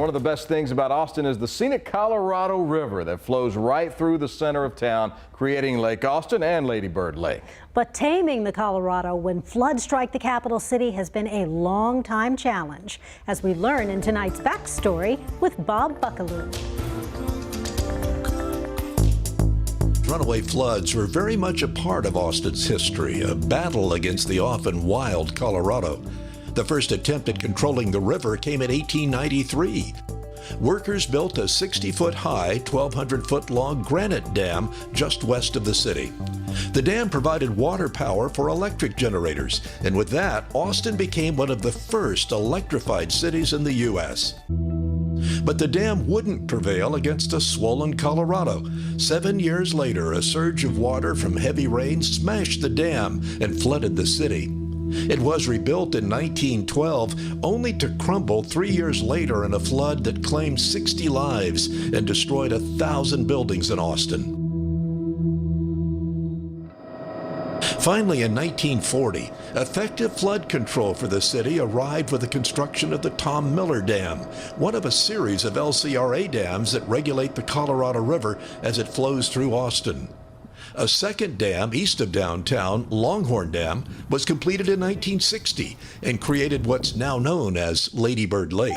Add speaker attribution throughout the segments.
Speaker 1: One of the best things about Austin is the scenic Colorado River that flows right through the center of town, creating Lake Austin and Lady Bird Lake.
Speaker 2: But taming the Colorado when floods strike the capital city has been a long time challenge, as we learn in tonight's backstory with Bob Buckaloo.
Speaker 3: Runaway floods were very much a part of Austin's history, a battle against the often wild Colorado. The first attempt at controlling the river came in 1893. Workers built a 60-foot high, 1,200-foot long granite dam just west of the city. The dam provided water power for electric generators, and with that, Austin became one of the first electrified cities in the U.S. But the dam wouldn't prevail against a swollen Colorado. 7 years later, a surge of water from heavy rain smashed the dam and flooded the city. It was rebuilt in 1912, only to crumble 3 years later in a flood that claimed 60 lives and destroyed 1,000 buildings in Austin. Finally, in 1940, effective flood control for the city arrived with the construction of the Tom Miller Dam, one of a series of LCRA dams that regulate the Colorado River as it flows through Austin. A second dam east of downtown, Longhorn Dam, was completed in 1960 and created what's now known as Lady Bird Lake.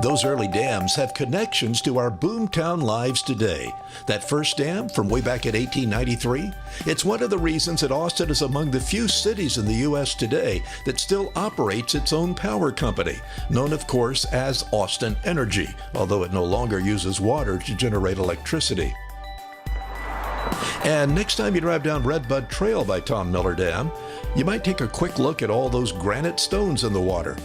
Speaker 3: Those early dams have connections to our boomtown lives today. That first dam from way back in 1893, it's one of the reasons that Austin is among the few cities in the U.S. today that still operates its own power company, known of course as Austin Energy, although it no longer uses water to generate electricity. And next time you drive down Redbud Trail by Tom Miller Dam, you might take a quick look at all those granite stones in the water.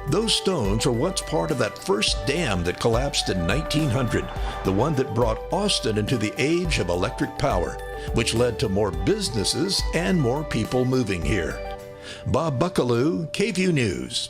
Speaker 3: Those stones are once part of that first dam that collapsed in 1900, the one that brought Austin into the age of electric power, which led to more businesses and more people moving here. Bob Buckaloo, KVUE News.